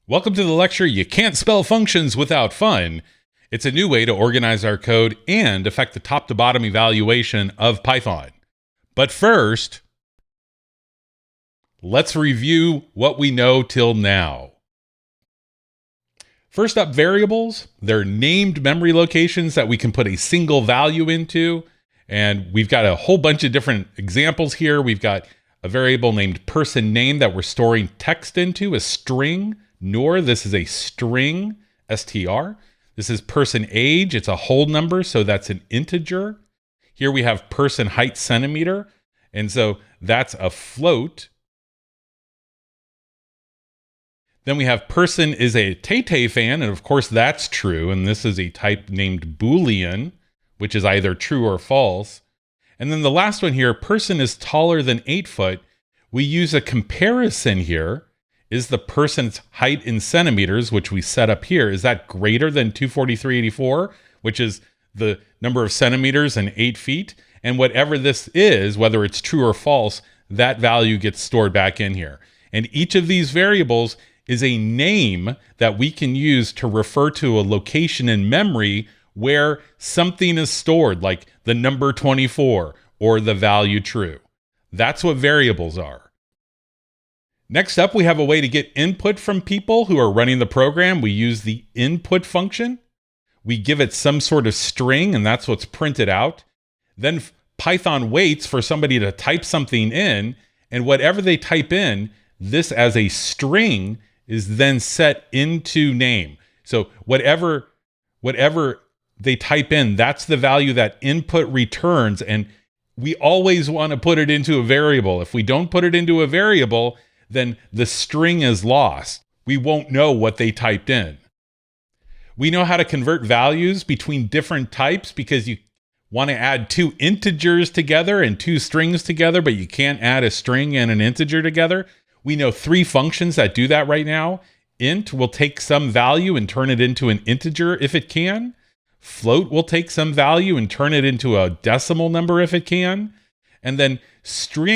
Welcome to the lecture, You Can't Spell Functions Without Fun. It's a new way to organize our code and affect the top to bottom evaluation of Python. But first, let's review what we know till now. First up, variables. They're named memory locations that we can put a single value into. And we've got a whole bunch of different examples here. We've got a variable named person name that we're storing text into, a string. Nor, this is a string, str. This is person age, it's a whole number, so that's an integer. Here we have person height centimeter, and so that's a float. Then we have person is a Tay-Tay fan, and of course that's true, and this is a type named Boolean, which is either true or false. And then the last one here, person is taller than 8 foot. We use a comparison here. Is the person's height in centimeters, which we set up here, is that greater than 243.84, which is the number of centimeters and 8 feet? And whatever this is, whether it's true or false, that value gets stored back in here. And each of these variables is a name that we can use to refer to a location in memory where something is stored, like the number 24 or the value true. That's what variables are. Next up, we have a way to get input from people who are running the program. We use the input function. We give it some sort of string, and that's what's printed out. Then Python waits for somebody to type something in, and whatever they type in, this as a string is then set into name. So whatever they type in, that's the value that input returns, and we always want to put it into a variable. If we don't put it into a variable, then the string is lost. We won't know what they typed in. We know how to convert values between different types because you want to add two integers together and two strings together, but you can't add a string and an integer together. We know 3 functions that do that right now. Int will take some value and turn it into an integer if it can. Float will take some value and turn it into a decimal number if it can. And then str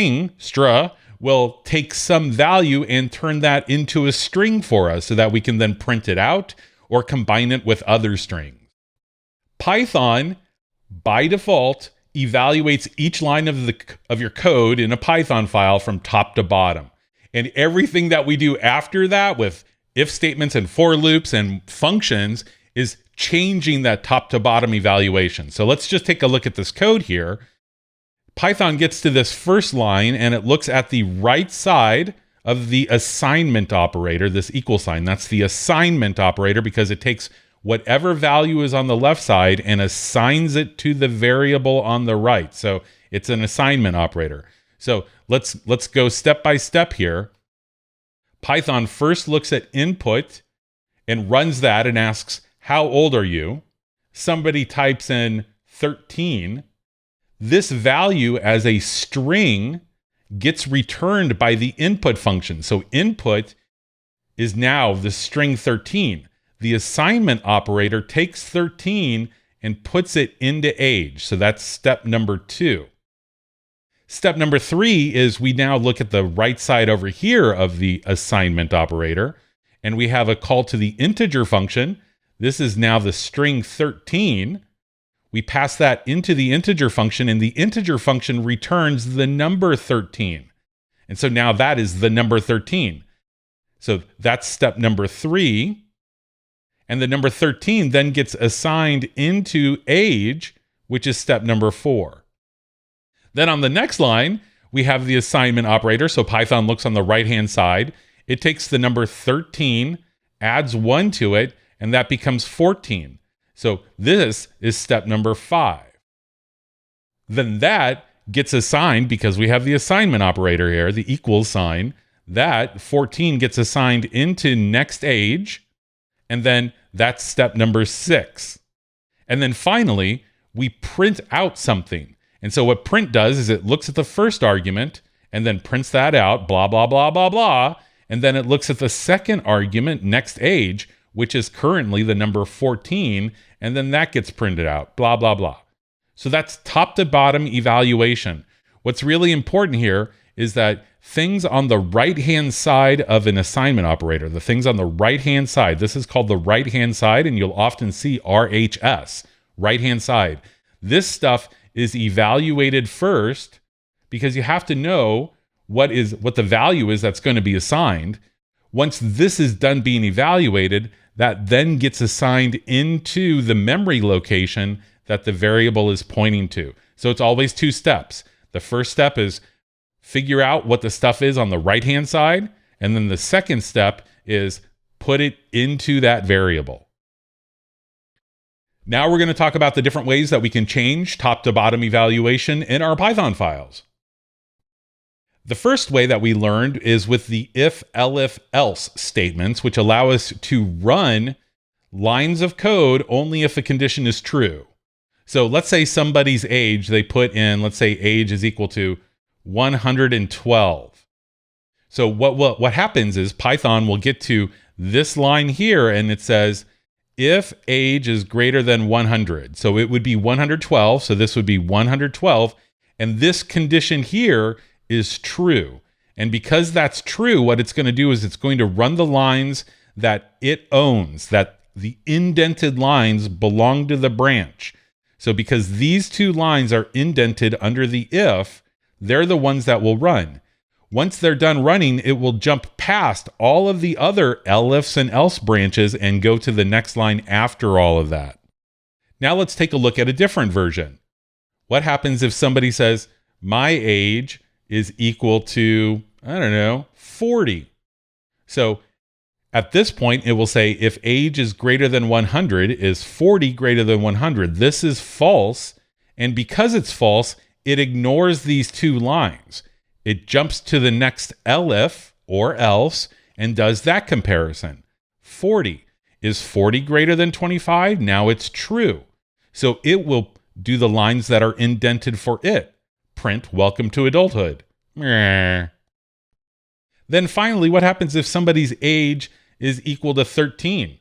will take some value and turn that into a string for us so that we can then print it out or combine it with other strings. Python, by default, evaluates each line of your code in a Python file from top to bottom. And everything that we do after that with if statements and for loops and functions is changing that top to bottom evaluation. So let's just take a look at this code here. Python gets to this first line and it looks at the right side of the assignment operator, this equal sign. That's the assignment operator because it takes whatever value is on the left side and assigns it to the variable on the right. So it's an assignment operator. So let's go step by step here. Python first looks at input and runs that and asks, how old are you? Somebody types in 13. This value as a string gets returned by the input function. So input is now the string 13. The assignment operator takes 13 and puts it into age. So that's step number 2. Step number 3 is we now look at the right side over here of the assignment operator, and we have a call to the integer function. This is now the string 13. We pass that into the integer function, and the integer function returns the number 13. And so now that is the number 13. So that's step number 3. And the number 13 then gets assigned into age, which is step number 4. Then on the next line, we have the assignment operator. So Python looks on the right-hand side. It takes the number 13, adds 1 to it, and that becomes 14. So this is step number 5. Then that gets assigned, because we have the assignment operator here, the equals sign, that 14 gets assigned into next age, and then that's step number 6. And then finally, we print out something. And so what print does is it looks at the first argument and then prints that out, blah, blah, blah, blah, blah. And then it looks at the second argument, next age, which is currently the number 14, and then that gets printed out, blah, blah, blah. So that's top to bottom evaluation. What's really important here is that things on the right-hand side of an assignment operator, the things on the right-hand side, this is called the right-hand side, and you'll often see RHS, right-hand side. This stuff is evaluated first because you have to know what the value is that's going to be assigned. Once this is done being evaluated, that then gets assigned into the memory location that the variable is pointing to. So it's always two steps. The first step is figure out what the stuff is on the right-hand side, and then the second step is put it into that variable. Now we're going to talk about the different ways that we can change top-to-bottom evaluation in our Python files. The first way that we learned is with the if, elif, else statements, which allow us to run lines of code only if a condition is true. So let's say somebody's age, they put in, let's say age is equal to 112. So what happens is Python will get to this line here and it says, if age is greater than 100. So it would be 112. So this would be 112. And this condition here is true. And because that's true, what it's going to do is it's going to run the lines that it owns, that the indented lines belong to the branch. So because these two lines are indented under the if, they're the ones that will run. Once they're done running, it will jump past all of the other elifs and else branches and go to the next line after all of that. Now let's take a look at a different version. What happens if somebody says, my age is equal to, 40. So at this point, it will say if age is greater than 100, is 40 greater than 100? This is false. And because it's false, it ignores these two lines. It jumps to the next elif or else and does that comparison. 40. Is 40 greater than 25? Now it's true. So it will do the lines that are indented for it. Print, welcome to adulthood. Then finally, what happens if somebody's age is equal to 13?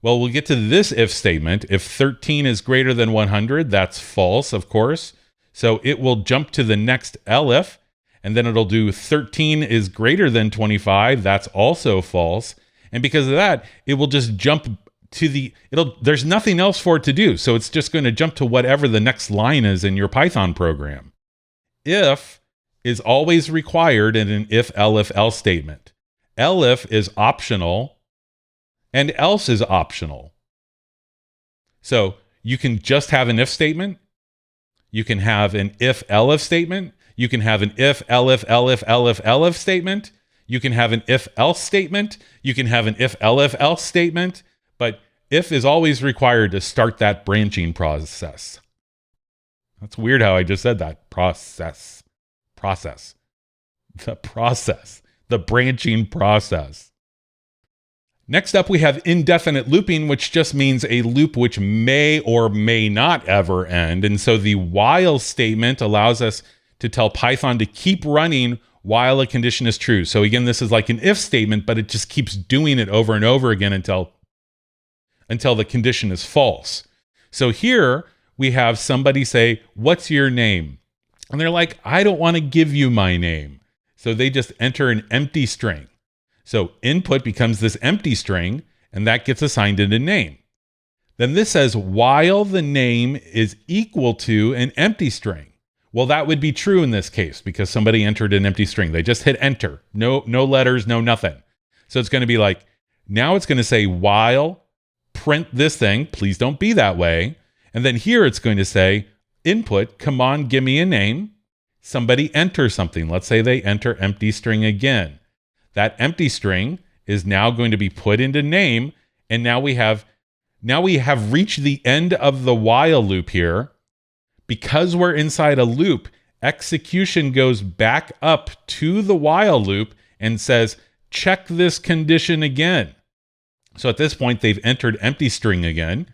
Well, we'll get to this if statement. If 13 is greater than 100, that's false, of course. So it will jump to the next elif, and then it'll do 13 is greater than 25. That's also false. And because of that, it will just jump to there's nothing else for it to do. So it's just going to jump to whatever the next line is in your Python program. If is always required in an if, elif, else statement. Elif is optional and else is optional. So you can just have an if statement. You can have an if, elif statement. You can have an if, elif, elif, elif, elif statement. You can have an if, else statement. You can have an if, elif, else statement. But if is always required to start that branching process. That's weird how I just said that. Process. The branching process. Next up, we have indefinite looping, which just means a loop which may or may not ever end. And so the while statement allows us to tell Python to keep running while a condition is true. So again, this is like an if statement, but it just keeps doing it over and over again until the condition is false. So here we have somebody say, what's your name? And they're like, I don't want to give you my name. So they just enter an empty string. So input becomes this empty string, and that gets assigned into name. Then this says, while the name is equal to an empty string. Well, that would be true in this case because somebody entered an empty string. They just hit enter. No letters, no nothing. So it's going to be like, now it's going to say, while print this thing, please don't be that way. And then here it's going to say, input, come on, give me a name. Somebody enter something. Let's say they enter empty string again. That empty string is now going to be put into name. And now we have reached the end of the while loop here. Because we're inside a loop, execution goes back up to the while loop and says, check this condition again. So at this point, they've entered empty string again.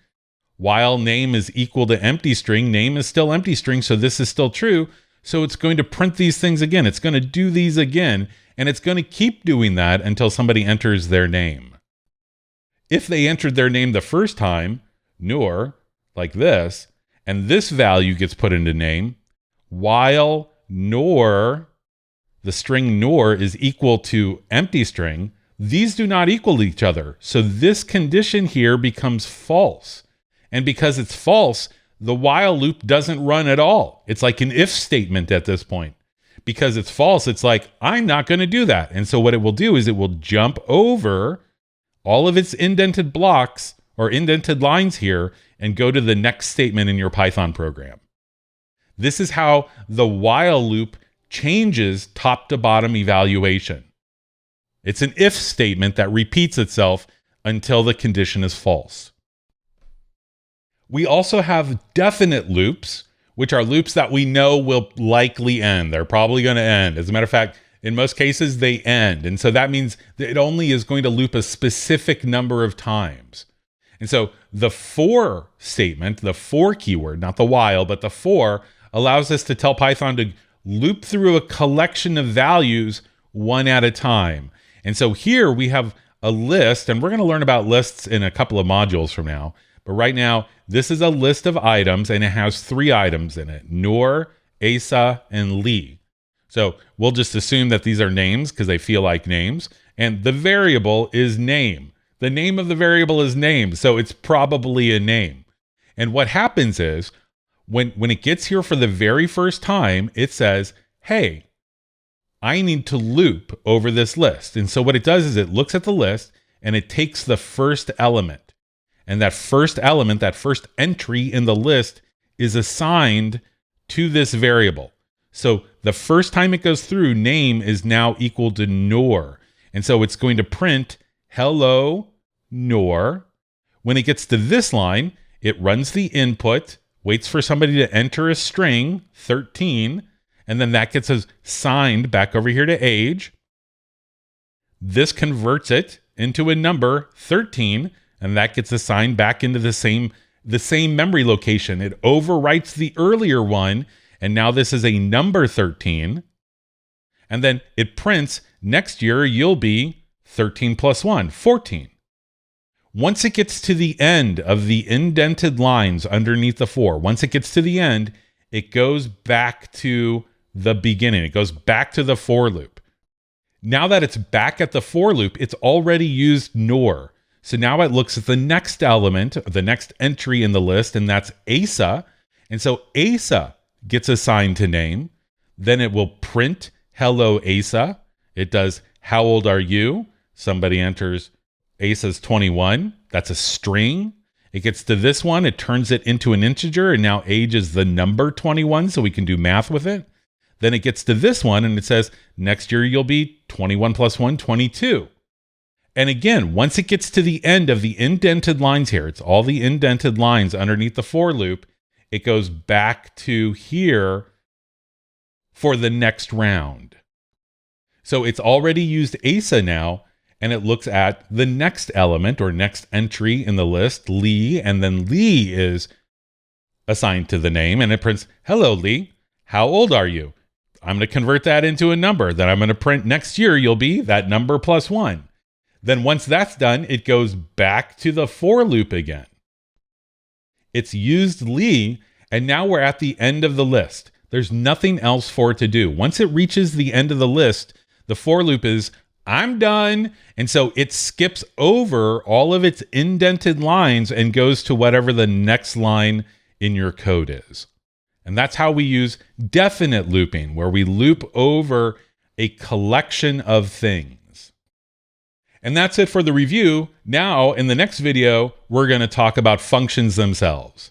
While name is equal to empty string, name is still empty string, so this is still true. So it's going to print these things again. It's going to do these again, and it's going to keep doing that until somebody enters their name. If they entered their name the first time, Noor, like this, and this value gets put into name, while Noor, the string nor is equal to empty string, these do not equal each other. So this condition here becomes false. And because it's false, the while loop doesn't run at all. It's like an if statement at this point. Because it's false, it's like, I'm not going to do that. And so what it will do is it will jump over all of its indented blocks or indented lines here and go to the next statement in your Python program. This is how the while loop changes top to bottom evaluation. It's an if statement that repeats itself until the condition is false. We also have definite loops, which are loops that we know will likely end. They're probably going to end. As a matter of fact, in most cases, they end. And so that means that it only is going to loop a specific number of times. And so the for statement, the for keyword, not the while, but the for, allows us to tell Python to loop through a collection of values one at a time. And so here we have a list, and we're going to learn about lists in a couple of modules from now. But right now, this is a list of items, and it has 3 items in it: nor, Asa, and Lee. So we'll just assume that these are names because they feel like names. And the variable is name. The name of the variable is name, so it's probably a name. And what happens is, when it gets here for the very first time, it says, hey, I need to loop over this list. And so what it does is it looks at the list, and it takes the first element. And that first element, that first entry in the list, is assigned to this variable. So the first time it goes through, name is now equal to nor. And so it's going to print hello nor. When it gets to this line, it runs the input, waits for somebody to enter a string, 13, and then that gets assigned back over here to age. This converts it into a number, 13, and that gets assigned back into the same memory location. It overwrites the earlier one, and now this is a number 13. And then it prints, next year you'll be 13 plus 1, 14. Once it gets to the end of the indented lines underneath the for, once it gets to the end, it goes back to the beginning. It goes back to the for loop. Now that it's back at the for loop, it's already used nor. So now it looks at the next element, the next entry in the list, and that's Asa. And so Asa gets assigned to name. Then it will print hello Asa. It does how old are you? Somebody enters Asa's 21. That's a string. It gets to this one. It turns it into an integer, and now age is the number 21, so we can do math with it. Then it gets to this one, and it says, next year you'll be 21 plus 1, 22. And again, once it gets to the end of the indented lines here, it's all the indented lines underneath the for loop, it goes back to here for the next round. So it's already used Asa now, and it looks at the next element or next entry in the list, Lee, and then Lee is assigned to the name, and it prints, hello, Lee, how old are you? I'm going to convert that into a number. Then I'm going to print next year you'll be that number plus 1. Then once that's done, it goes back to the for loop again. It's used Lee, and now we're at the end of the list. There's nothing else for it to do. Once it reaches the end of the list, the for loop is, I'm done. And so it skips over all of its indented lines and goes to whatever the next line in your code is. And that's how we use definite looping, where we loop over a collection of things. And that's it for the review. Now, in the next video, we're going to talk about functions themselves.